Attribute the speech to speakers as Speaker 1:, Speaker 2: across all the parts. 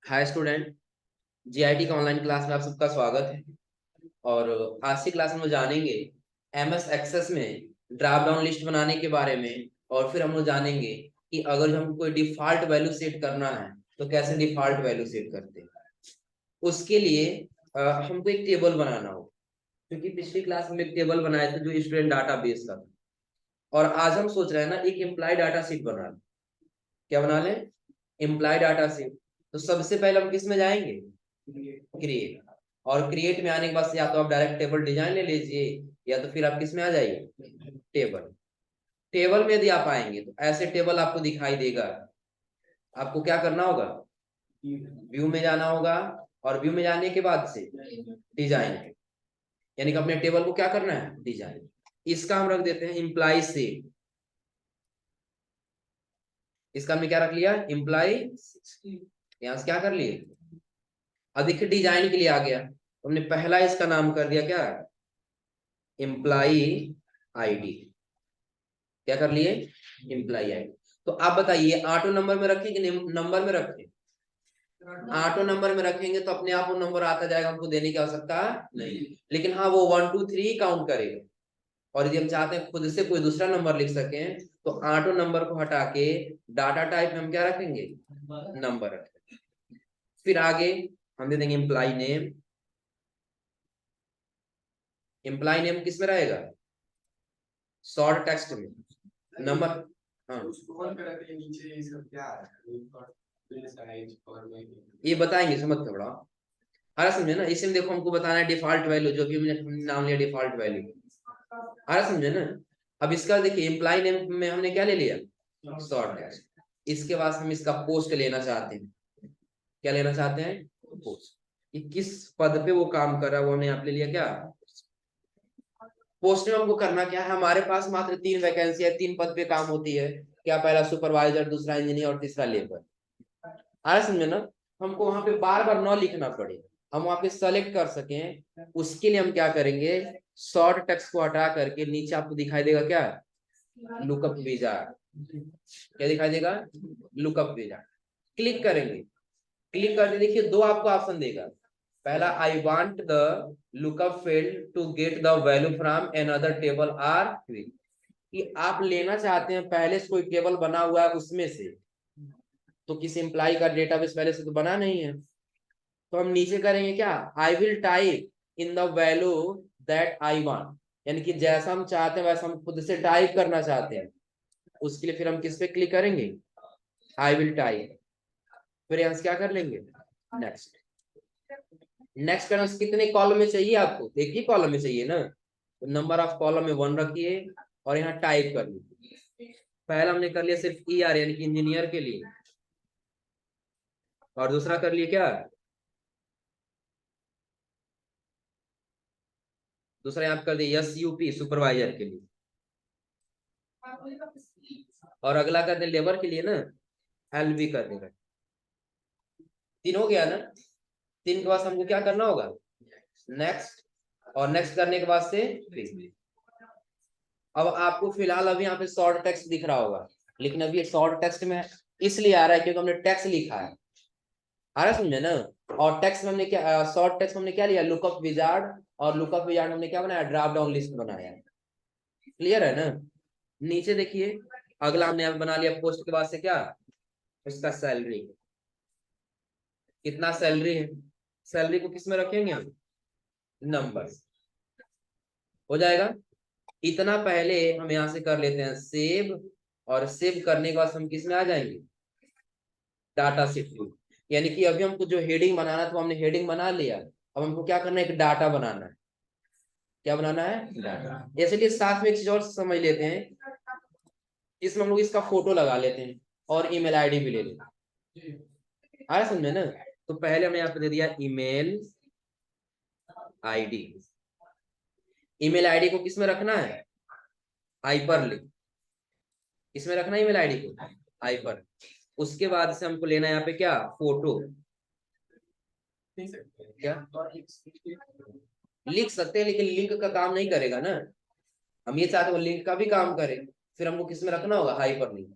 Speaker 1: Hi student. GIT का online class में आप सबका स्वागत है। और आज की क्लास में हम जानेंगे एमएस एक्सेस में ड्रॉप डाउन लिस्ट बनाने के बारे में। और फिर हम लोग जानेंगे कि अगर हमको कोई डिफॉल्ट वैल्यू सेट करना है तो कैसे डिफॉल्ट वैल्यू सेट करते हैं। उसके लिए हमको एक टेबल बनाना हो, क्योंकि पिछली क्लास में एक टेबल बनाए थे जो स्टूडेंट डाटा बेस का था। और आज हम सोच रहे हैं ना एक एम्प्लॉय डाटा शीट बना लें। क्या बना लें? Employ data sheet. तो सबसे पहले हम किस में जाएंगे? क्रिएट। और क्रिएट में आने के बाद से या तो आप डायरेक्ट टेबल डिजाइन ले लीजिए, या तो फिर आप किस में आ जाइए? टेबल। टेबल में यदि आप आएंगे तो ऐसे टेबल आपको दिखाई देगा। आपको क्या करना होगा? व्यू में जाना होगा। और व्यू में जाने के बाद से डिजाइन, यानी कि अपने टेबल को क्या करना है? डिजाइन। इसका हम रख देते हैं एम्प्लॉय से। इसका हमने क्या रख लिया? एम्प्लॉय। यहां से क्या कर लिए? अब देखिए डिजाइन के लिए आ गया, हमने पहला इसका नाम कर दिया क्या? Employ ID. क्या कर लिए? Employ ID. तो आप बताइए ऑटो नंबर में रखें कि नंबर में रखें? ऑटो नंबर में रखेंगे तो अपने आप वो नंबर आता जाएगा, हमको देने की आवश्यकता नहीं। लेकिन हाँ, वो 1 2 3 काउंट करेगा। और यदि हम चाहते हैं खुद से कोई दूसरा नंबर लिख सकें तो ऑटो नंबर को हटा के डाटा टाइप में हम क्या रखेंगे? नंबर रखेंगे। फिर आगे हम दे देंगे एम्प्लॉय नेम। एम्प्लॉय नेम किस में रहेगा? शॉर्ट टेक्स्ट में। नंबर। हाँ, ये बताएंगे, समझ के बड़ा। अरे समझे ना, इसी में देखो हमको बताना है डिफॉल्ट वैल्यू, जो भी हमने नाम लिया डिफॉल्ट वैल्यू। अरे समझे ना। अब इसका देखिए एम्प्लॉय नेम में हमने क्या ले लिया? Short text. इसके बाद हम इसका पोस्ट लेना चाहते हैं। क्या लेना चाहते हैं? पोस्ट। कि किस पद पे वो काम कर रहा है वो हमने यहाँ पे ले लिया क्या? पोस्ट में हमको करना क्या है? हमारे पास मात्र 3 वैकेंसी है, 3 पद पे काम होती है। क्या? पहला सुपरवाइजर, दूसरा इंजीनियर और तीसरा लेबर। आ रहा समझे ना। हमको वहां पे बार बार न लिखना पड़े, हम वहां पे सेलेक्ट कर सकें। उसके लिए हम क्या करेंगे? शॉर्ट टेक्स्ट को हटा करके नीचे आपको दिखाई देगा क्या? Lookup wizard. क्या दिखाई देगा? Lookup wizard. क्लिक करेंगे। क्लिक करके देखिए दो आपको ऑप्शन देगा। पहला, I want the lookup field to get the value from another table or quick. कि आप लेना चाहते हैं पहले से कोई टेबल बना हुआ है उसमें से। तो किसी एम्प्लॉय का डेटाबेस पहले से तो बना नहीं है। तो हम नीचे करेंगे क्या? I will type in the value that I want. यानी कि जैसा हम चाहते हैं वैसा हम खुद से टाइप करना चाहते हैं। उसके लिए फिर हम किस पे क्लिक करेंगे? I will type. फिर यहां से क्या कर लेंगे? नेक्स्ट। नेक्स्ट करना कितने कॉलम में चाहिए आपको? एक ही कॉलम में चाहिए ना, तो नंबर ऑफ कॉलम में 1 रखिए और यहाँ टाइप कर लीजिए। पहला हमने कर लिया सिर्फ ER यानी कि इंजीनियर के लिए, और दूसरा कर लिए क्या? दूसरा यहाँ कर दिया SUP सुपरवाइजर के लिए। और अगला कर दे लेबर के लिए ना, LV कर देगा। 3 हो गया ना। 3 के बाद हमको क्या करना होगा? नेक्स्ट। और नेक्स्ट करने के बाद से अब आपको फिलहाल अभी यहाँ पे शॉर्ट टेक्स्ट दिख रहा होगा, लेकिन अभी ये शॉर्ट टेक्स्ट में इसलिए आ रहा है क्योंकि हमने टेक्स्ट लिखा है। आ रहा समझे ना। और टेक्स्ट में हमने क्या, शॉर्ट टेक्स्ट में हमने क्या लिया? Lookup wizard. और लुकअप विजार्ड हमने क्या बनाया? ड्रॉप डाउन लिस्ट बनाया। क्लियर है ना। नीचे देखिए, अगला हमने यहाँ बना लिया पोस्ट के बाद से क्या? उसका सैलरी। कितना सैलरी है? सैलरी को किस में रखेंगे हम? नंबर। हो जाएगा। इतना पहले हम यहाँ से कर लेते हैं सेव। और सेव करने के बाद हम किस में आ जाएंगे? Data sheet view. यानी कि अभी हमको जो हेडिंग बनाना था हमने हेडिंग बना लिया। अब हमको क्या करना है? एक डाटा बनाना है। क्या बनाना है? डाटा। इसलिए साथ में एक चीज और समझ लेते हैं। इसमें हम लोग इसका फोटो लगा लेते हैं और ईमेल आईडी भी ले लेते हैं। आ रहा समझे ना। तो पहले हमने यहाँ पे दे दिया ईमेल आईडी। ईमेल आईडी को किस में रखना है? Hyper link. इसमें रखना है ईमेल आईडी को हाइपर। उसके बाद से हमको लेना है यहाँ पे क्या? फोटो। क्या लिख सकते हैं, लेकिन लिंक का काम नहीं करेगा ना। हम ये चाहते हैं वो लिंक का भी काम करे। फिर हमको किस में रखना होगा? Hyper link.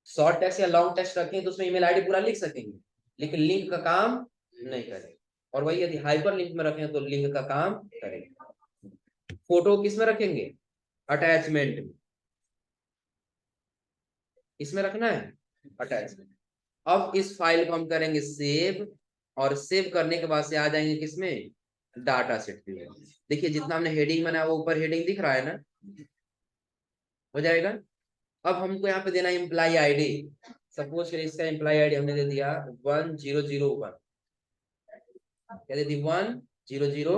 Speaker 1: शॉर्ट टेक्स्ट या लॉन्ग टेक्स्ट रखें तो उसमें ईमेल आईडी पूरा लिख सकेंगे। लेकिन लिंक का काम नहीं करेगा। और वही यदि हाइपर लिंक में रखें तो लिंक का काम करेगा। फोटो किस में रखेंगे? अटैचमेंट में। इसमें रखना है अटैचमेंट। अब इस फाइल को हम करेंगे सेव, और सेव करने के बाद से आ जाएंगे किसमें? डाटा सेट में। देखिए जितना हमने हेडिंग बनाया वो ऊपर हेडिंग दिख रहा है ना, हो जाएगा। अब हमको यहाँ पे देना है एम्प्लॉय आईडी। सपोज करिए इसका एम्प्लॉय आईडी हमने दे दिया 1001। क्या दे दी? 100।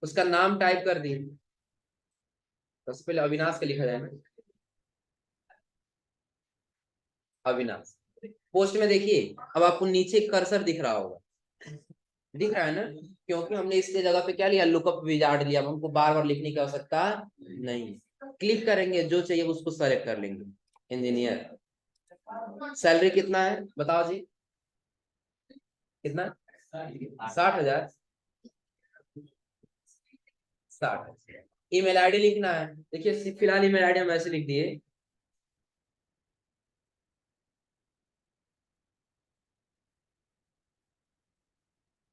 Speaker 1: उसका नाम टाइप कर दी। सबसे पहले अविनाश का लिखा जाए ना, अविनाश। पोस्ट में देखिए अब आपको नीचे कर्सर दिख रहा होगा, दिख रहा है ना, क्योंकि हमने इसके जगह पे क्या लिया? लुकअप विजार्ड लिया। अब हमको बार बार लिखने की आवश्यकता नहीं। क्लिक करेंगे, जो चाहिए उसको सेलेक्ट कर लेंगे। इंजीनियर। सैलरी कितना है बताओ जी? कितना? 60,000। 60। ईमेल आईडी लिखना है। देखिए फिलहाल ईमेल आईडी हम ऐसे लिख दिए।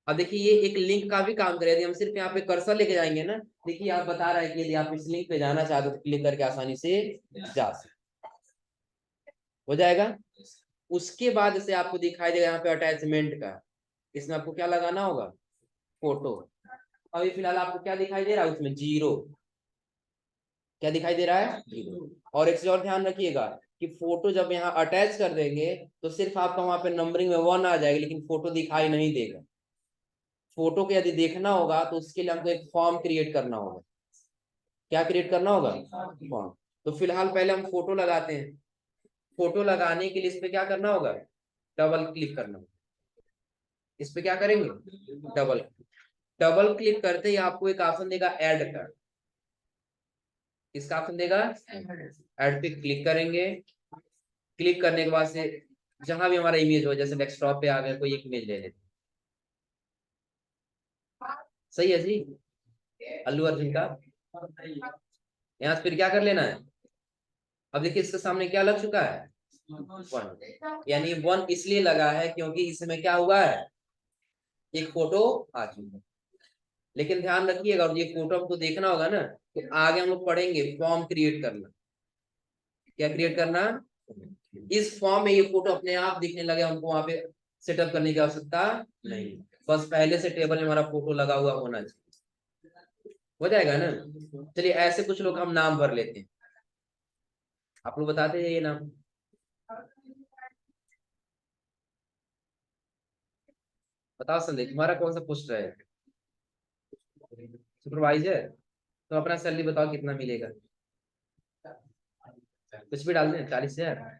Speaker 1: अब देखिए ये एक लिंक का भी काम करे। यदि हम सिर्फ यहाँ पे कर्सर लेके जाएंगे ना, देखिए आप बता रहा है कि यदि आप इस लिंक पे जाना चाहते हो तो क्लिक करके आसानी से जा सकते, हो जाएगा। उसके बाद से आपको दिखाई देगा यहाँ पे अटैचमेंट का। इसमें आपको क्या लगाना होगा? फोटो। अभी फिलहाल आपको क्या दिखाई दे रहा है उसमें? 0। क्या दिखाई दे रहा है? 0। और एक चीज और ध्यान रखिएगा कि फोटो जब यहाँ अटैच कर देंगे तो सिर्फ आपका वहां पे नंबरिंग में 1 आ जाएगी, लेकिन फोटो दिखाई नहीं देगा। फोटो को यदि देखना होगा तो उसके लिए हमको एक फॉर्म क्रिएट करना होगा। क्या क्रिएट करना होगा? फॉर्म। तो फिलहाल पहले हम फोटो लगाते हैं। फोटो लगाने के लिए इस पे क्या करना होगा? डबल क्लिक करना होगा। इस पे क्या करेंगे? डबल। डबल क्लिक करते ही आपको एक ऑप्शन देगा ऐड का। इसका ऑप्शन देगा ऐड पे क्लिक करेंगे। क्लिक करने के बाद से जहां भी हमारा इमेज हो, जैसे डेस्कटॉप पे आ गया, कोई एक इमेज ले लेते। सही है जी, अल्लू अर्जुन का। यहाँ से फिर क्या कर लेना है? अब देखिए इसके सामने क्या लग चुका है? 1। यानी 1 इसलिए लगा है क्योंकि इसमें क्या हुआ है? एक फोटो आ चुकी है। लेकिन ध्यान रखिएगा, और ये फोटो हमको देखना होगा ना, तो आगे हम लोग पढ़ेंगे फॉर्म क्रिएट करना। क्या क्रिएट करना? इस फॉर्म में ये फोटो अपने आप दिखने लगे, हमको वहां पे सेटअप करने की आवश्यकता नहीं। बस पहले से टेबल में हमारा फोटो लगा हुआ होना चाहिए, हो जाएगा ना। चलिए ऐसे कुछ लोग हम नाम भर लेते हैं। आप लोग बताते हैं ये नाम। बताओ संदेश, तुम्हारा कौन सा पोस्ट है? सुपरवाइजर। तो अपना सैलरी बताओ कितना मिलेगा? कुछ भी डाल दें, 40,000।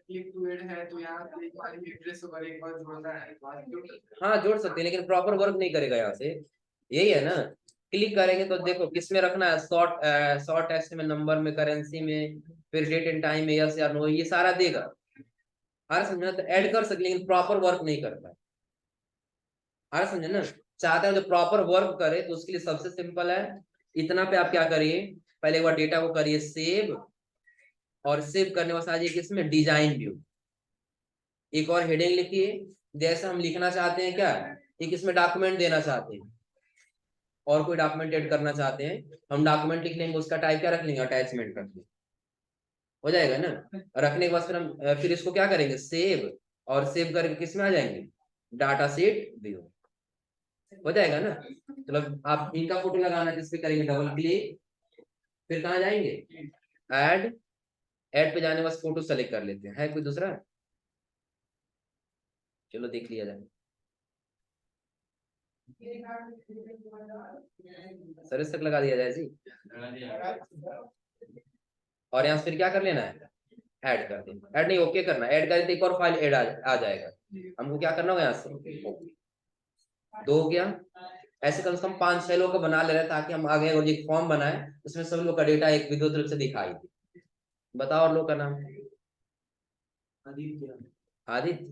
Speaker 1: क्लिक टू ऐड है तो यहाँ पे एक बार एड्रेस वगैरह एक बार जोड़ना है। हाँ जोड़ सकते हैं, लेकिन प्रॉपर वर्क नहीं करेगा यहाँ से। यही है ना। क्लिक करेंगे तो देखो किस में रखना है? शॉर्ट शॉर्ट टेक्स्ट में, नंबर में, करेंसी में, फिर डेट एंड टाइम में, यस या नो, ये सारा देगा। आ रहा समझना? तो ऐड कर सकते, लेकिन प्रॉपर वर्क नहीं करता है। आ रहा समझे ना? चाहते हैं जो प्रॉपर वर्क करे तो उसके लिए सबसे सिंपल है, इतना पे आप क्या करिए, पहले एक बार डेटा को करिए सेव, और सेव करने के बाद आ जाइए इसमें डिजाइन व्यू। एक और हेडिंग लिखिए। जैसे हम लिखना चाहते हैं क्या, एक इसमें डॉक्यूमेंट देना चाहते हैं, और कोई डॉक्यूमेंट ऐड करना चाहते हैं, हम डॉक्यूमेंट लिख लेंगे, उसका टाइप क्या रख लेंगे? अटैचमेंट रख लेंगे, हो जाएगा ना। रखने के बाद फिर हम फिर इसको क्या करेंगे? सेव। और सेव करके किस में आ जाएंगे? डाटा सीट व्यू, हो जाएगा ना। मतलब आप इनका फोटो लगाना, किस पे करेंगे? Double click. फिर कहाँ जाएंगे? ऐड। ऐड पे जाने बस फोटो सेलेक्ट कर लेते हैं। है कोई दूसरा? चलो देख लिया जाए। सर्विस तक लगा दिया जाए जी। और यहाँ से फिर क्या कर लेना है? ऐड कर देना। ऐड नहीं, ओके करना। ऐड कर एक और फाइल ऐड आ जाएगा। हमको क्या करना होगा यहाँ से? ओके। 2 हो गया। ऐसे कम से कम 5-6 लोग का बना ले रहे हैं, ताकि हम आगे और एक फॉर्म बनाए उसमें सब लोग का डेटा एक विद्युत रूप से दिखाई दे। बताओ और लोग का नाम। आदित्य। आदित्य।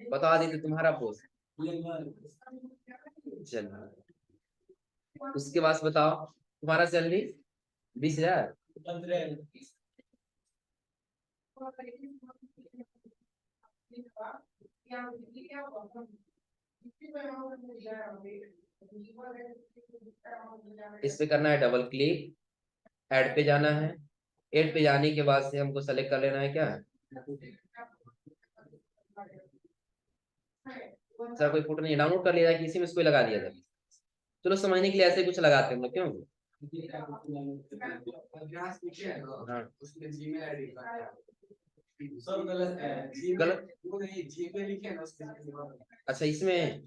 Speaker 1: बताओ आदित्य, तुम्हारा पोस्ट। चलो उसके बाद बताओ तुम्हारा सैलरी 20,000। इस पे करना है डबल क्लिक, ऐड पे जाना है। ऐड पे जाने के बाद से हमको सेलेक्ट कर लेना है क्या, सर कोई फोटो नहीं डाउनलोड कर लिया था, किसी में इसको लगा दिया था। चलो समझने के लिए ऐसे कुछ लगाते हैं हम लोग, क्यों। हाँ गलत, अच्छा इसमें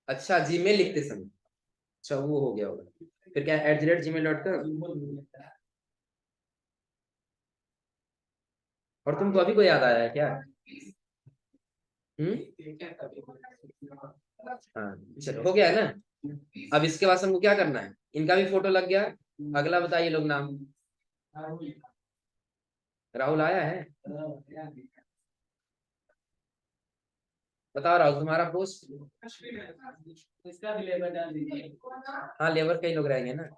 Speaker 1: अच्छा जीमेल लिखते समय, अच्छा वो हो गया होगा। फिर क्या @gmail.com। और तुमको अभी को याद आया है क्या। हाँ चलो हो गया है ना। अब इसके बाद हमको क्या करना है, इनका भी फोटो लग गया। अगला बताइए लोग नाम। राहुल आया है, बताओ राहुल तुम्हारा पोस्ट। हाँ लेबर कई लोग रहेंगे ना।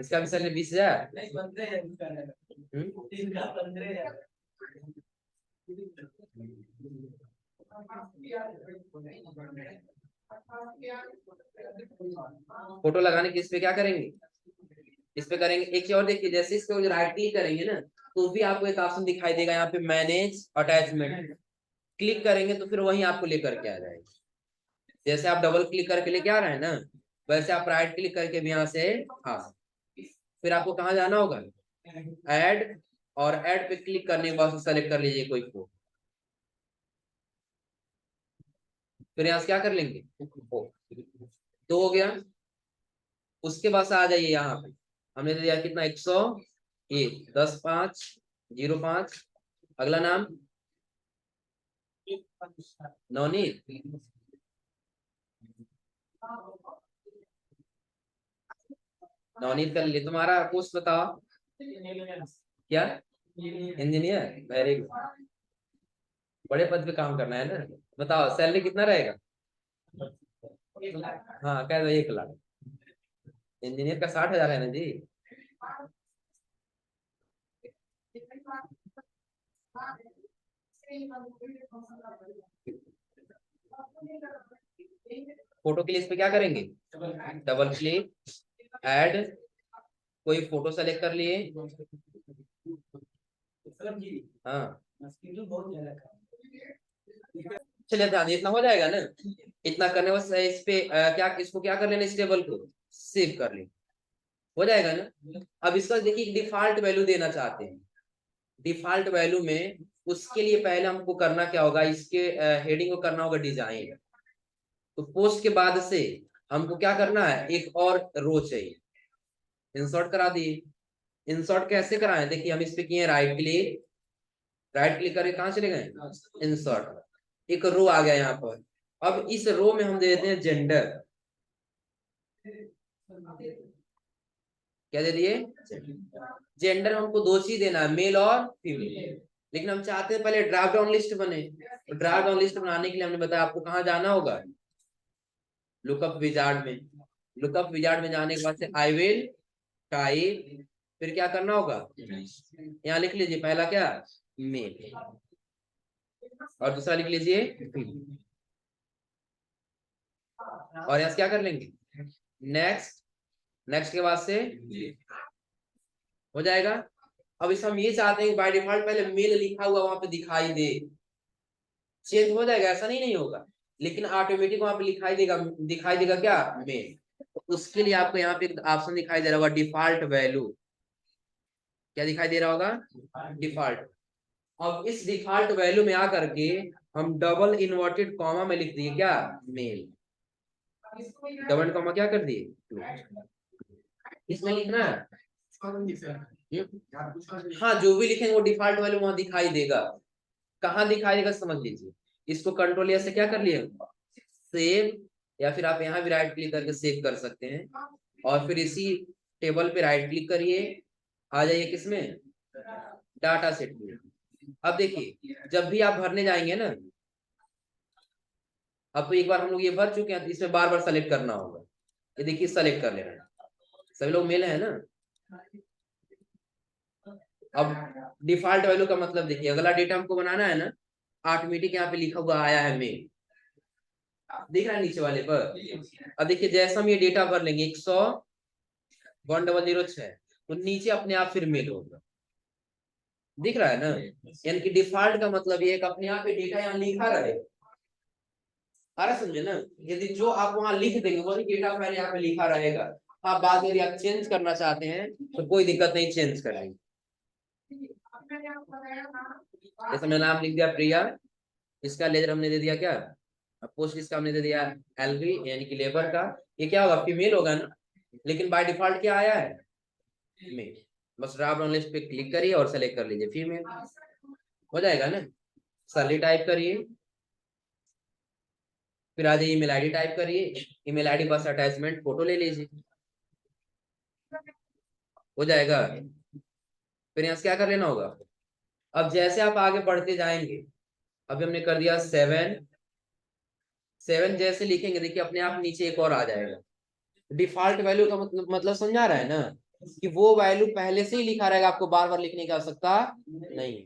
Speaker 1: इसका भी सैलरी 20,000। फोटो लगाने के इस पे क्या करेंगे, इस पे करेंगे एक चीज और देखिए, जैसे इस पे राइट क्लिक करेंगे ना तो भी आपको एक ऑप्शन दिखाई देगा यहाँ पे मैनेज अटैचमेंट। क्लिक करेंगे तो फिर वही आपको लेकर के आ जाएगा। जैसे आप डबल क्लिक करके लेके आ रहे हैं ना, वैसे आप राइट क्लिक करके भी यहाँ से आ सकते। फिर आपको कहाँ जाना होगा, ऐड, और ऐड पे क्लिक करने के बाद सेलेक्ट कर लीजिए कोई फोटो। फिर यहाँ से क्या कर लेंगे, तो हो गया। उसके बाद से आ जाइए यहाँ पे, हमने दिया कितना 101 10/5/05। अगला नाम नवनीत। नवनीत कर लिए, तुम्हारा पोस्ट बताओ क्या, इंजीनियर, वेरी गुड। बड़े पद पे काम करना है ना। बताओ सैलरी कितना रहेगा, हाँ कह दो 1 लाख। इंजीनियर का 60,000 है ना जी। फोटो के लिए इस पे क्या करेंगे, डबल क्लिक, ऐड, कोई फोटो सेलेक्ट कर लिए। हाँ चलिए ध्यान इतना हो जाएगा ना। इतना करने बस इस पे क्या इसको क्या कर लेना, इस टेबल को सेव कर ले, हो जाएगा ना। अब इसका देखिए डिफॉल्ट वैल्यू देना चाहते हैं। डिफॉल्ट वैल्यू में उसके लिए पहले हमको करना क्या होगा, इसके हेडिंग को करना होगा डिजाइन। तो पोस्ट के बाद से हमको क्या करना है, एक और रो चाहिए, इंसर्ट करा दिए। इंसर्ट कैसे कराएं, देखिए हम इस पे किए राइट क्लिक, राइट क्लिक करके कहाँ चले गए, इंसर्ट, एक रो आ गया यहाँ पर। अब इस रो में हम दे देते हैं जेंडर, क्या दे दिए, जेंडर हमको 2 चीज देना है, मेल और फीमेल। लेकिन हम चाहते हैं पहले ड्रॉप डाउन लिस्ट बने, तो ड्रॉप डाउन लिस्ट बनाने के लिए हमने बताया आपको कहाँ जाना होगा, लुकअप विजार्ड में। लुकअप विजार्ड में जाने के बाद से आई विल टाइप, फिर क्या करना होगा, यहाँ लिख लीजिए पहला क्या, मेल, और दूसरा लिख लीजिए फीमेल। और यहाँ से क्या कर लेंगे, नेक्स्ट। नेक्स्ट के बाद से हो जाएगा। अब इस हम ये चाहते हैं कि बाय डिफॉल्ट पहले मेल लिखा हुआ वहां पे दिखाई दे, चेंज हो जाएगा ऐसा नहीं होगा, लेकिन ऑटोमेटिक वहां पे दिखाई देगा क्या, मेल। तो उसके लिए आपको यहाँ पे ऑप्शन दिखाई दे रहा होगा डिफॉल्ट वैल्यू, क्या दिखाई दे रहा होगा, डिफॉल्ट। अब इस डिफॉल्ट वैल्यू में आकर के हम डबल इन्वर्टेड कॉमा में लिख दिए क्या, मेल, डबल कॉमा क्या कर दिए, इसमें लिखना है। हाँ जो भी लिखेंगे वो डिफॉल्ट वैल्यू वहां दिखाई देगा। कहाँ दिखाई देगा समझ लीजिए, इसको कंट्रोल या से क्या कर लिए, सेव, या फिर आप यहाँ भी राइट क्लिक करके सेव कर सकते हैं। और फिर इसी टेबल पे राइट क्लिक करिए, आ जाइए किसमें, डाटा सेट में। अब देखिए जब भी आप भरने जाएंगे ना, अब तो एक बार हम लोग ये भर चुके हैं, तो इसमें बार बार सेलेक्ट करना होगा। ये देखिए सेलेक्ट कर लेना, सभी लोग मेल है ना। अब डिफॉल्ट वैल्यू का मतलब देखिए, अगला डेटा हमको बनाना है ना, ऑटोमेटिक यहाँ पे लिखा हुआ आया है मेल, दिख रहा है नीचे वाले पर। अब देखिए जैसे हम ये डेटा भर लेंगे 100-1006, तो नीचे अपने आप फिर मेल होगा, दिख रहा है ना। यानी कि डिफॉल्ट का मतलब ये है कि अपने आप ये डेटा यहाँ लिखा रहे। अरे समझे ना, यदि जो आप वहां लिख देंगे वही डेटा पहले यहाँ पे लिखा रहेगा। आप बाद में यदि आप चेंज करना चाहते हैं तो कोई दिक्कत नहीं, चेंज करेंगे। जैसे मैंने नाम लिख दिया प्रिया, इसका लेजर हमने दे दिया क्या, पोस्ट इसका हमने दे दिया एलवी यानी कि लेबर का, ये क्या होगा, फीमेल होगा ना, लेकिन बाय डिफॉल्ट क्या आया है, मेल। बस ड्रॉप डाउन लिस्ट पे क्लिक करिए और सेलेक्ट कर लीजिए फीमेल, हो जाएगा ना। सैलरी टाइप करिए, फिर आ जाइए ईमेल आईडी टाइप करिए, ईमेल आईडी बस अटैचमेंट फोटो ले लीजिए, हो जाएगा। फिर यहाँ से क्या कर लेना होगा, अब जैसे आप आगे बढ़ते जाएंगे, अभी हमने कर दिया 7 जैसे लिखेंगे देखिए अपने आप नीचे एक और आ जाएगा। डिफॉल्ट वैल्यू का मतलब समझा रहा है ना, कि वो वैल्यू पहले से ही लिखा रहेगा, आपको बार बार लिखने की आवश्यकता नहीं।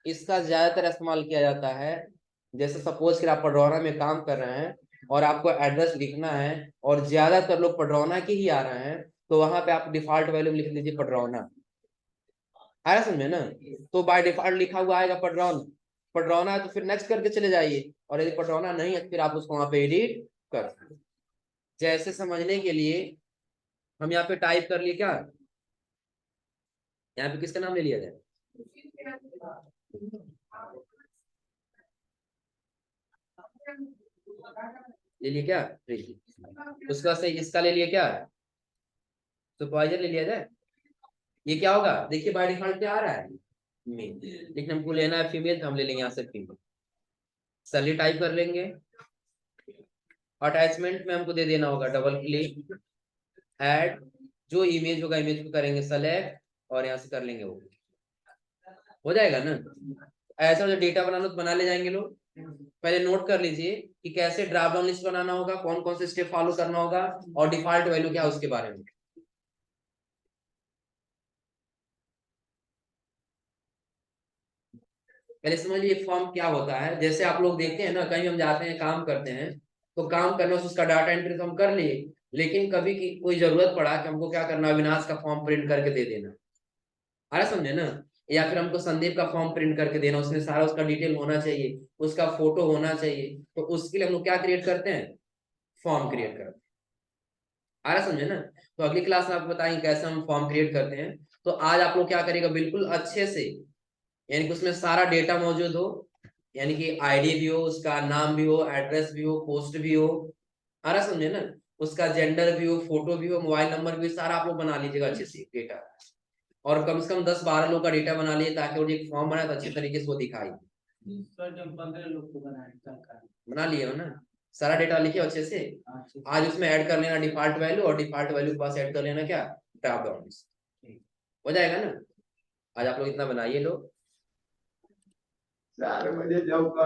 Speaker 1: इसका ज्यादातर इस्तेमाल किया जाता है, जैसे सपोज कि आप पडरौना में काम कर रहे हैं और आपको एड्रेस लिखना है, और ज्यादातर लोग पडरौना के ही आ रहे हैं, तो वहां पे आप डिफॉल्ट वैल्यू लिख लीजिए पडरौना, आया समझे ना। तो बाय डिफॉल्ट लिखा हुआ आएगा पडरौना, पडरौना है तो फिर नेक्स्ट करके चले जाइए, और यदि पडरौना नहीं है तो फिर आप उसको वहां पे एडिट कर सकते हैं। जैसे समझने के लिए हम यहाँ पे टाइप कर लिए क्या, यहाँ पे किसका नाम ले लिया जाए, ले लिया क्या, उसका से इसका ले लिया क्या, सुपरवाइजर ले लिया जाए। ये क्या होगा, देखिए बाय डिफॉल्ट क्या आ रहा है, मेल, लेकिन हमको लेना है फीमेल, तो हम ले लेंगे यहाँ से फीमेल। सैलरी टाइप कर लेंगे, अटैचमेंट में हमको दे देना होगा डबल क्लिक, ऐड, जो इमेज होगा इमेज को करेंगे सेलेक्ट, और यहाँ से कर लेंगे वो, हो जाएगा ना। ऐसा जो डेटा बनाना तो बना ले जाएंगे लोग, पहले नोट कर लीजिए कि कैसे ड्रॉप डाउन लिस्ट बनाना होगा, कौन कौन से स्टेप फॉलो करना होगा, और डिफॉल्ट वैल्यू क्या है उसके बारे में। पहले समझिए फॉर्म क्या होता है। जैसे आप लोग देखते हैं ना, कहीं हम जाते हैं काम करते हैं, तो काम करने से उसका डाटा एंट्री तो हम कर लिए, लेकिन कभी की कोई जरूरत पड़ा कि हमको क्या करना, अविनाश का फॉर्म प्रिंट करके दे देना, आ रहा समझे ना, या फिर हमको संदीप का फॉर्म प्रिंट करके देना, उसमें सारा उसका डिटेल होना चाहिए, उसका फोटो होना चाहिए, तो उसके लिए हम लोग क्या क्रिएट करते हैं, फॉर्म क्रिएट करते हैं, आ रहा समझे ना। तो अगली क्लास में आपको बताएंगे कैसे हम फॉर्म क्रिएट करते हैं। तो आज आप लोग क्या करेगा, बिल्कुल अच्छे से, यानी कि उसमें सारा डेटा मौजूद हो, यानी कि आईडी भी हो, उसका नाम भी हो, एड्रेस भी हो, पोस्ट भी हो, आ रहा समझे ना, उसका जेंडर भी हो, फोटो भी हो, मोबाइल नंबर भी, सारा आप लोग बना लीजिएगा अच्छे से डेटा, और कम से कम 10-12 लोग का डेटा बना लिए, ताकि वो एक फॉर्म बनाए तो अच्छे तरीके से वो दिखाई। 15 लोग को बना लिए हो ना, सारा डेटा लिखे अच्छे से। आज उसमें ऐड कर लेना डिफॉल्ट वैल्यू, और डिफॉल्ट वैल्यू के पास ऐड कर लेना क्या, ड्रॉप डाउन लिस्ट, हो जाएगा ना। आज आप लोग इतना बनाइए लोग। 4 बजे जाऊंगा।